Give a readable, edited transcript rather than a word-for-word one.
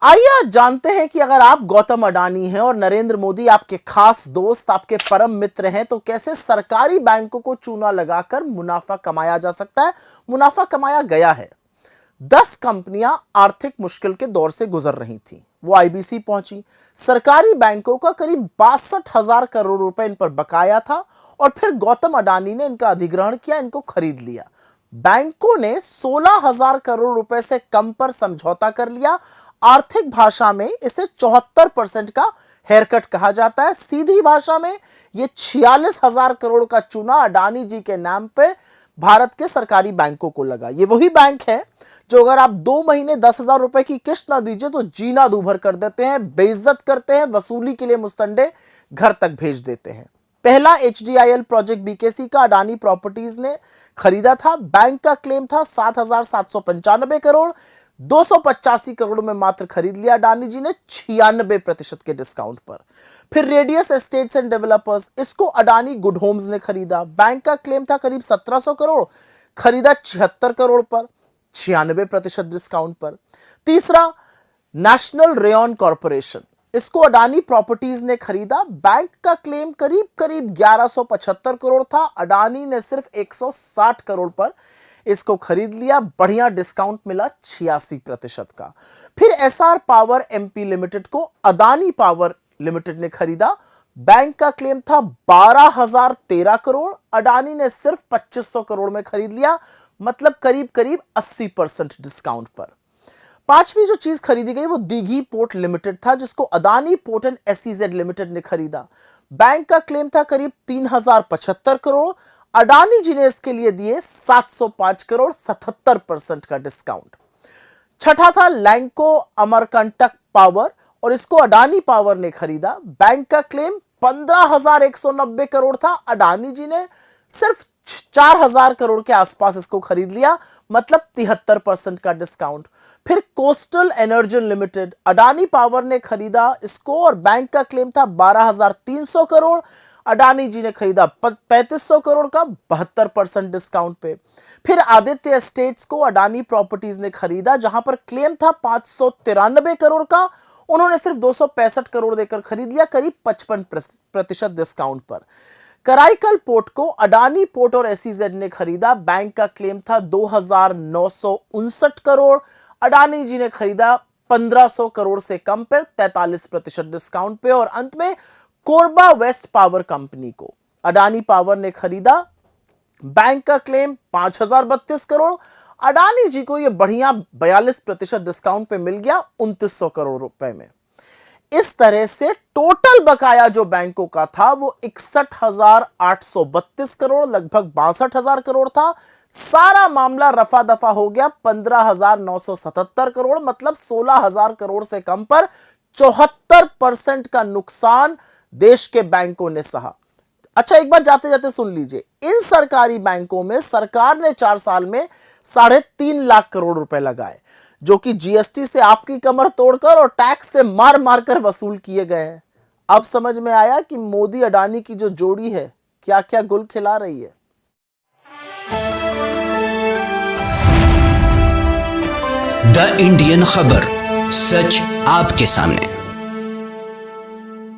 आइए आज जानते हैं कि अगर आप गौतम अडानी हैं और नरेंद्र मोदी आपके खास दोस्त, आपके परम मित्र हैं, तो कैसे सरकारी बैंकों को चूना लगाकर मुनाफा कमाया जा सकता है, मुनाफा कमाया गया है। 10 कंपनियां आर्थिक मुश्किल के दौर से गुजर रही थी, वो आईबीसी पहुंची। सरकारी बैंकों का करीब 62,000 करोड़ रुपए इन पर बकाया था और फिर गौतम अडानी ने इनका अधिग्रहण किया, इनको खरीद लिया। बैंकों ने 16,000 करोड़ रुपए से कम पर समझौता कर लिया। आर्थिक भाषा में इसे 74% का हेयरकट कहा जाता है। सीधी भाषा में यह 46,000 करोड़ का चूना अडानी जी के नाम पे भारत के सरकारी बैंकों को लगा। ये वही बैंक है जो अगर आप 2 महीने 10,000 रुपए की किस्त ना दीजिए तो जीना दूभर कर देते हैं, बेइज्जत करते हैं, वसूली के लिए मुस्तंडे घर तक भेज देते हैं। पहला एचडीआईएल प्रोजेक्ट बीकेसी का अडानी प्रॉपर्टीज ने खरीदा था। बैंक का क्लेम था 7,795 करोड़, 285 करोड़ में मात्र खरीद लिया अडानी जी ने 96% के डिस्काउंट पर। फिर रेडियस एस्टेट्स एंड डेवलपर्स, इसको अडानी गुड होम्स ने खरीदा। बैंक का क्लेम था करीब 1700 करोड़, खरीदा 76 करोड़ पर, 96% डिस्काउंट पर। तीसरा नेशनल रेयन कॉर्पोरेशन, इसको अडानी प्रॉपर्टीज ने खरीदा। बैंक का क्लेम करीब करीब 1175 करोड़ था, अडानी ने सिर्फ 160 करोड़ पर इसको खरीद लिया। बढ़िया डिस्काउंट मिला 86% का। फिर एसआर पावर एमपी लिमिटेड को अडानी पावर लिमिटेड ने खरीदा। बैंक का क्लेम था 12,013 करोड़, अडानी ने सिर्फ 2500 करोड़ में खरीद लिया, मतलब करीब करीब 80% डिस्काउंट पर। पांचवी जो चीज खरीदी गई वो दीघी पोर्ट लिमिटेड था, जिसको Adani port and SEZ limited ने खरीदा। बैंक का क्लेम था करीब 3,075 करोड़, अडानी जी ने इसके लिए दिए 705 करोड़, 77% का डिस्काउंट। छठा था लैंको अमरकंटक पावर और इसको अडानी पावर ने खरीदा। बैंक का क्लेम 15,190 करोड़ था, अडानी जी ने सिर्फ 4,000 करोड़ के आसपास इसको खरीद लिया, मतलब 73% का डिस्काउंट। फिर coastal energy limited, Adani power ने खरीदा इसको और बैंक का क्लेम था 12,300 करोड़, अडानी जी ने खरीदा 3,500 करोड़ का, 72% डिस्काउंट पे। फिर आदित्य एस्टेट्स को अडानी प्रॉपर्टीज ने खरीदा, जहां पर क्लेम था 593 करोड़ का, उन्होंने सिर्फ 265 करोड़ देकर खरीद लिया, करीब 55% डिस्काउंट पर। कराईकल पोर्ट को अडानी पोर्ट और एसईजेड ने खरीदा। बैंक का क्लेम था 2,959 करोड़, अडानी जी ने खरीदा 1,500 करोड़ से कम पर, 43% डिस्काउंट पे। और अंत में कोरबा वेस्ट पावर कंपनी को अडानी पावर ने खरीदा। बैंक का क्लेम 5,032 करोड़, अडानी जी को यह बढ़िया 42% डिस्काउंट पे मिल गया 2,900 करोड़ रुपए में। इस तरह से टोटल बकाया जो बैंकों का था वो 61,832 करोड़, लगभग 62,000 करोड़ था। सारा मामला रफा दफा हो गया 15,977 करोड़, मतलब 16,000 करोड़ से कम पर 74% का नुकसान देश के बैंकों ने सहा। अच्छा, एक बार जाते जाते सुन लीजिए, इन सरकारी बैंकों में सरकार ने 4 साल में 3.5 लाख करोड़ रुपए लगाए, जो कि जीएसटी से आपकी कमर तोड़कर और टैक्स से मार मार कर वसूल किए गए हैं। अब समझ में आया कि मोदी अडानी की जो जोड़ी है क्या क्या गुल खिला रही है। द इंडियन खबर, सच आपके सामने।